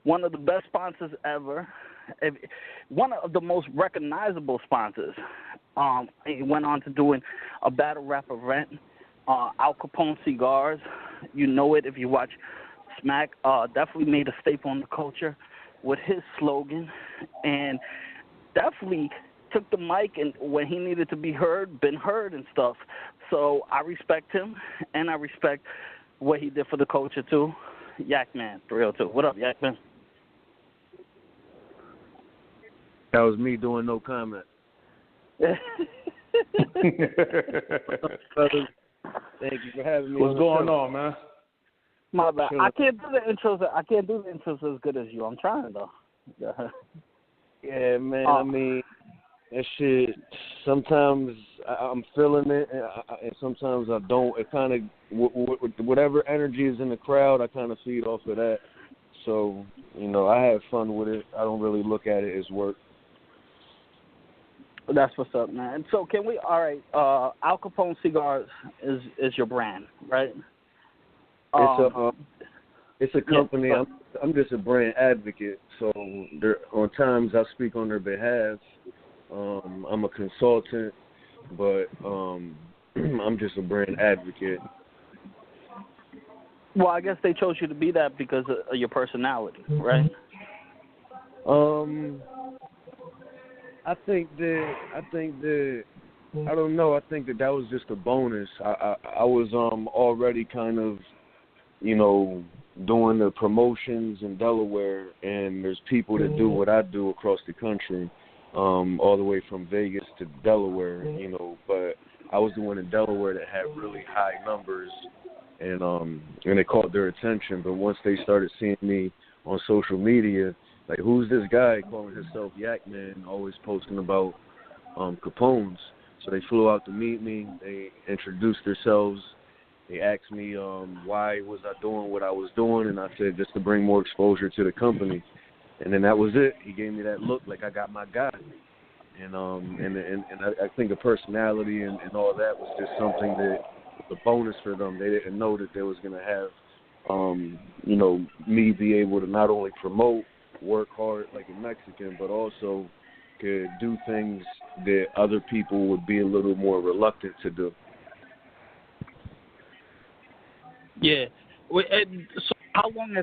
one of the best sponsors ever, one of the most recognizable sponsors. He went on to doing a battle rap event, Al Capone Cigars. You know it if you watch Smack. Definitely made a staple in the culture with his slogan, and definitely took the mic and when he needed to be heard, been heard and stuff. So I respect him, and I respect what he did for the culture too. Yakman 302. What up, Yakman? That was me doing no comment. Thank you for having me. What's going on, man? My bad. I can't do the intros as good as you. I'm trying though. Yeah, man. I mean, that shit. Sometimes I'm feeling it, and sometimes I don't. It kind of whatever energy is in the crowd, I kind of feed off of that. So I have fun with it. I don't really look at it as work. That's what's up, man. So can we? All right. Al Capone Cigars is your brand, right? It's a company. Yeah. I'm just a brand advocate. So on times I speak on their behalf. I'm a consultant, but I'm just a brand advocate. Well, I guess they chose you to be that because of your personality, right? I think that I don't know. I think that was just a bonus. I was already kind of doing the promotions in Delaware, and there's people that do what I do across the country, all the way from Vegas to Delaware, but I was the one in Delaware that had really high numbers, and it caught their attention. But once they started seeing me on social media, like, who's this guy calling himself Yakman, always posting about Capones? So they flew out to meet me. They introduced themselves. They asked me why was I doing what I was doing, and I said just to bring more exposure to the company. And then that was it. He gave me that look like I got my guy. And I think the personality and all that was just something that was a bonus for them. They didn't know that they was going to have, me be able to not only promote, work hard like a Mexican, but also could do things that other people would be a little more reluctant to do. Yeah. Wait, so how long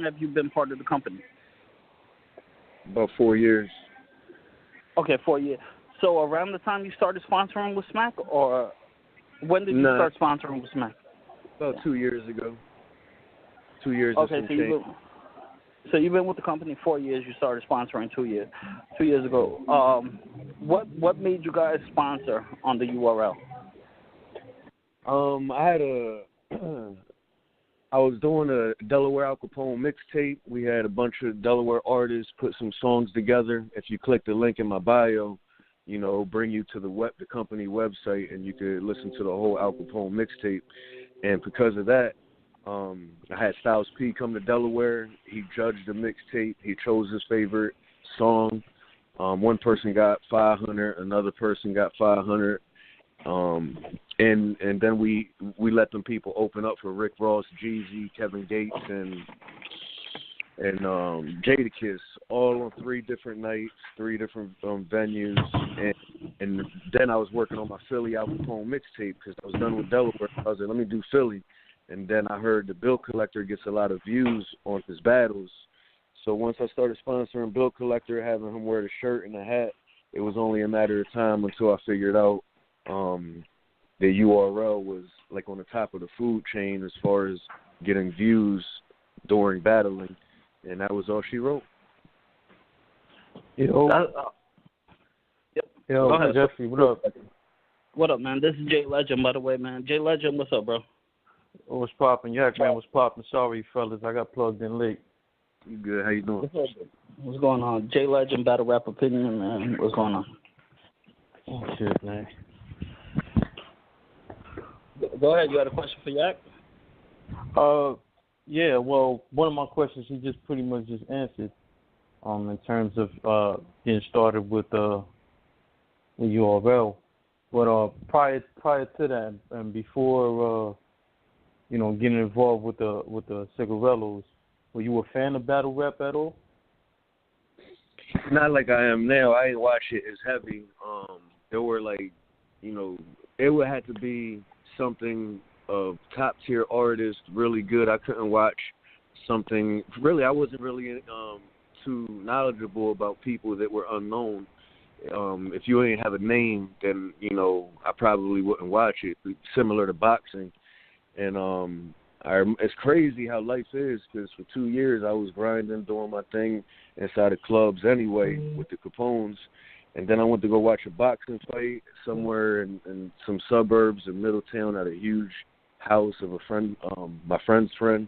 have you been part of the company? About 4 years. Okay, 4 years. So around the time you started sponsoring with Smack, or when did you start sponsoring with Smack? About 2 years ago. 2 years. Okay, so you've been with the company 4 years. You started sponsoring 2 years. 2 years ago. What made you guys sponsor on the URL? I was doing a Delaware Al Capone mixtape. We had a bunch of Delaware artists put some songs together. If you click the link in my bio, bring you to the company website, and you could listen to the whole Al Capone mixtape. And because of that, I had Styles P come to Delaware. He judged the mixtape. He chose his favorite song. One person got 500, another person got 500. And then we let them people open up for Rick Ross, Jeezy, Kevin Gates, and Jadakiss, all on 3 different nights, 3 different venues. And then I was working on my Philly Al Capone mixtape because I was done with Delaware. I was like, let me do Philly. And then I heard the Bill Collector gets a lot of views on his battles. So once I started sponsoring Bill Collector, having him wear the shirt and the hat, it was only a matter of time until I figured out the URL was like on the top of the food chain as far as getting views during battling, and that was all she wrote. Yep. Go ahead, Jeffrey. What up? What up, man? This is Jay Legend, by the way, man. Jay Legend, what's up, bro? What's poppin'? Yakman, what's poppin'? Sorry, fellas, I got plugged in late. You good? How you doing? What's going on? Jay Legend, Battle Rap Opinion, man. What's going on? Oh, shit, man. Go ahead. You had a question for Yak? Yeah, well, one of my questions he just pretty much just answered in terms of getting started with the URL. But prior to that and before getting involved with the Cigarillos, Were you a fan of battle rap at all? Not like I am now. I ain't watch it as heavy. There were it would have to be something of top tier artists, really good. I couldn't watch something. Really, I wasn't really too knowledgeable about people that were unknown. If you ain't have a name, then I probably wouldn't watch it. Similar to boxing, and it's crazy how life is, because for 2 years I was grinding, doing my thing inside of clubs anyway with the Capones, and then I went to go watch a boxing fight somewhere in some suburbs in Middletown at a huge house of a friend, my friend's friend.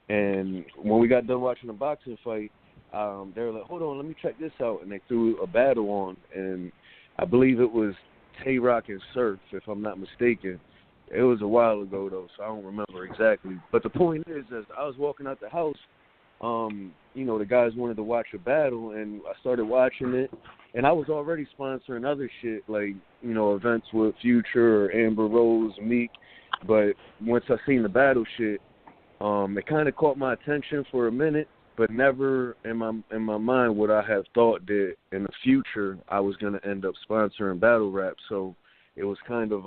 And when we got done watching the boxing fight, they were like, hold on, let me check this out. And they threw a battle on, and I believe it was Tay-Rock and Surf, if I'm not mistaken. It was a while ago, though, so I don't remember exactly. But the point is, as I was walking out the house, the guys wanted to watch a battle, and I started watching it. And I was already sponsoring other shit, like, events with Future or Amber Rose, Meek. But once I seen the battle shit, it kind of caught my attention for a minute, but never in my mind would I have thought that in the future I was going to end up sponsoring battle rap. So it was kind of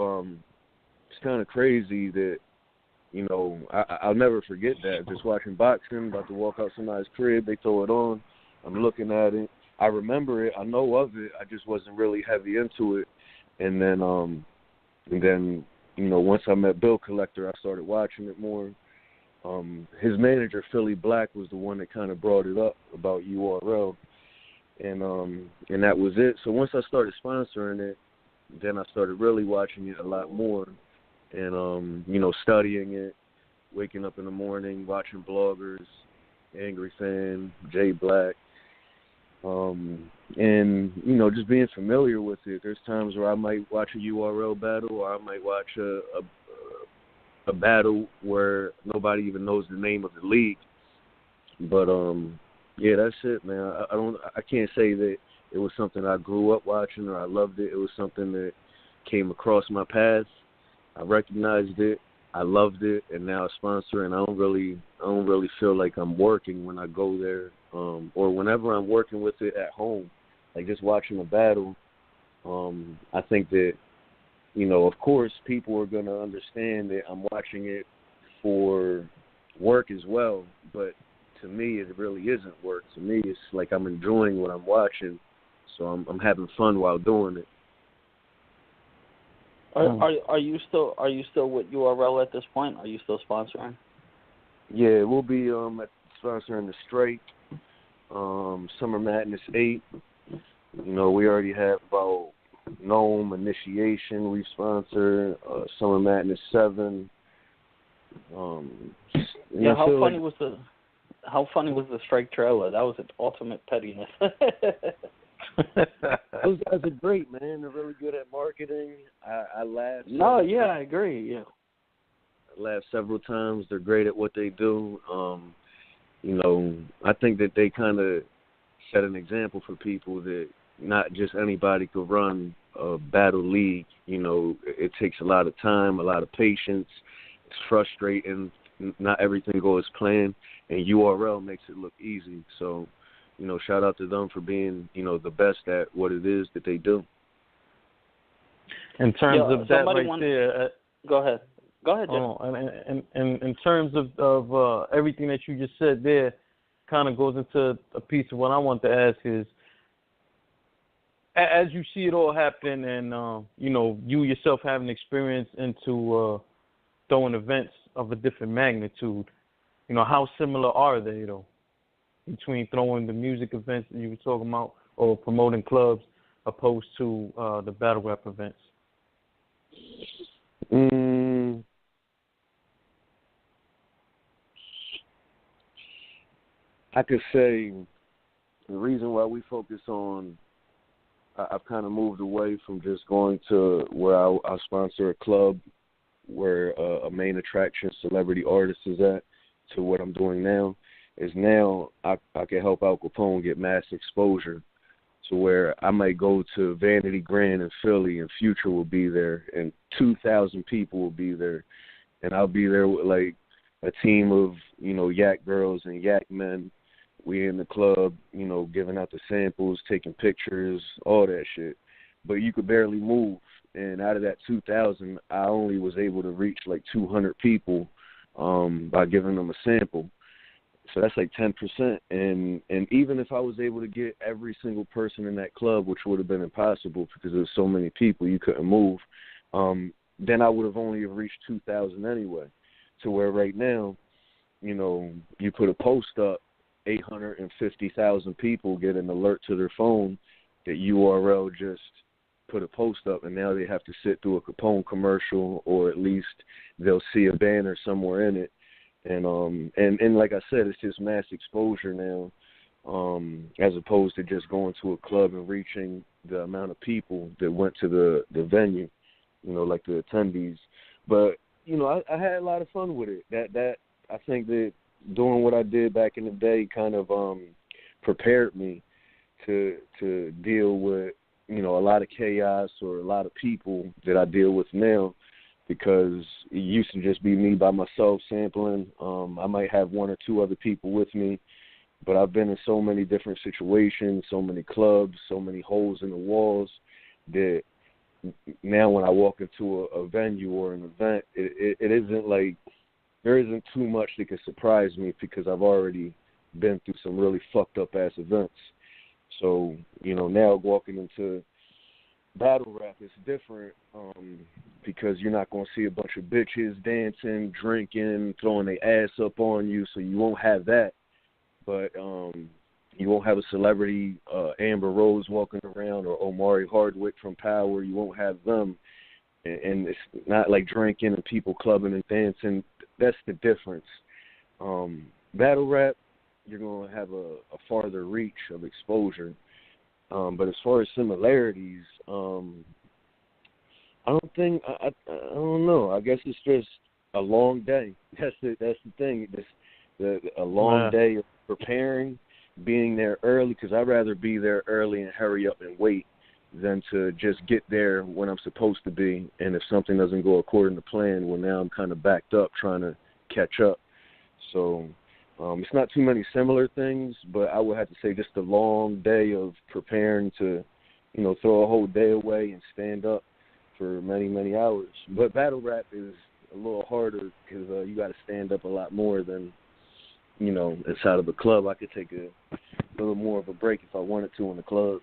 crazy that, I'll never forget that. Just watching boxing, about to walk out somebody's crib, they throw it on, I'm looking at it. I remember it, I know of it, I just wasn't really heavy into it. And then once I met Bill Collector, I started watching it more. His manager, Philly Black, was the one that kind of brought it up about URL, and that was it. So once I started sponsoring it, then I started really watching it a lot more, and studying it, waking up in the morning, watching bloggers, Angry Fan, Jay Black, and just being familiar with it. There's times where I might watch a URL battle, or I might watch a battle where nobody even knows the name of the league. But yeah, that's it, man. I can't say that it was something I grew up watching or I loved it. It was something that came across my path. I recognized it, I loved it, and now I sponsor. And I don't really feel like I'm working when I go there, or whenever I'm working with it at home, like just watching a battle. I think that, of course, people are going to understand that I'm watching it for work as well. But to me, it really isn't work. To me, it's like I'm enjoying what I'm watching, so I'm having fun while doing it. Are you still with URL at this point? Are you still sponsoring? Yeah, we'll be sponsoring the Strike, Summer Madness 8. We already have about NOM, Initiation, we've sponsored, Summer Madness 7. How funny was the Strike trailer? That was an ultimate pettiness. Those guys are great, man. They're really good at marketing. I laughed. No, yeah, I agree. Yeah, I laughed several times. They're great at what they do. I think that they kind of set an example for people that not just anybody could run a battle league. It takes a lot of time, a lot of patience. It's frustrating. Not everything goes as planned, and URL makes it look easy. So, shout out to them for being, the best at what it is that they do. In terms of that right there. Go ahead. Jeff. In terms of everything that you just said there, kind of goes into a piece of what I want to ask is, as you see it all happen, and you yourself having experience into throwing events of a different magnitude, how similar are they though, between throwing the music events that you were talking about or promoting clubs opposed to the battle rap events? I could say the reason why we focus on, I've kind of moved away from just going to where I sponsor a club where a main attraction celebrity artist is at, to what I'm doing now, is now I can help Al Capone get mass exposure to where I might go to Vanity Grand in Philly and Future will be there and 2,000 people will be there, and I'll be there with like a team of, yak girls and yak men. We in the club, giving out the samples, taking pictures, all that shit. But you could barely move. And out of that 2,000, I only was able to reach like 200 people by giving them a sample. So that's like 10%. And even if I was able to get every single person in that club, which would have been impossible because there was so many people, you couldn't move, then I would have only reached 2,000 anyway. To where right now, you put a post up, 850,000 people get an alert to their phone that URL just put a post up, and now they have to sit through a Capone commercial, or at least they'll see a banner somewhere in it. And like I said, it's just mass exposure now, as opposed to just going to a club and reaching the amount of people that went to the venue, like the attendees. But I had a lot of fun with it. That I think that doing what I did back in the day kind of prepared me to deal with a lot of chaos or a lot of people that I deal with now, because it used to just be me by myself sampling. I might have one or two other people with me, but I've been in so many different situations, so many clubs, so many holes in the walls, that now when I walk into a venue or an event, it isn't like there isn't too much that can surprise me, because I've already been through some really fucked up ass events. So, now walking into battle rap is different, because you're not going to see a bunch of bitches dancing, drinking, throwing their ass up on you, so you won't have that. But you won't have a celebrity, Amber Rose walking around, or Omari Hardwick from Power. You won't have them. And it's not like drinking and people clubbing and dancing. That's the difference. Battle rap, you're going to have a farther reach of exposure. But as far as similarities, I don't know. I guess it's just a long day. That's the thing. A long day of preparing, being there early, because I'd rather be there early and hurry up and wait than to just get there when I'm supposed to be. And if something doesn't go according to plan, well, now I'm kind of backed up trying to catch up. So it's not too many similar things, but I would have to say just a long day of preparing to, throw a whole day away and stand up for many, many hours. But battle rap is a little harder, because you got to stand up a lot more than, inside of a club. I could take a little more of a break if I wanted to in the club.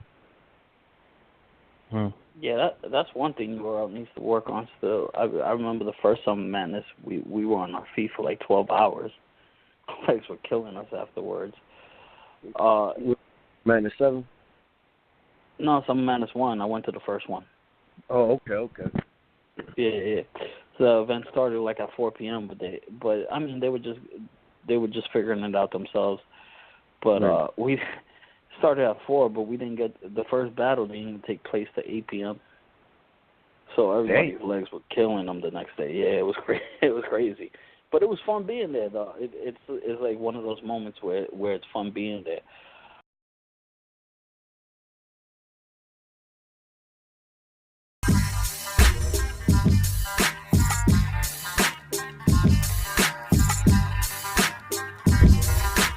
Yeah, that's one thing URL needs to work on still. I remember the first Summer Madness, we were on our feet for like 12 hours. Legs were killing us afterwards. Madness 7? No, Summer Madness 1. I went to the first one. Oh, okay. Yeah. So the event started like at 4 p.m. But I mean, they were just figuring it out themselves. But we started at 4, but we didn't get the first battle. Didn't even take place to 8 p.m. So everybody's legs were killing them the next day. Yeah, it was it was crazy. But it was fun being there, though. It's like one of those moments where it's fun being there.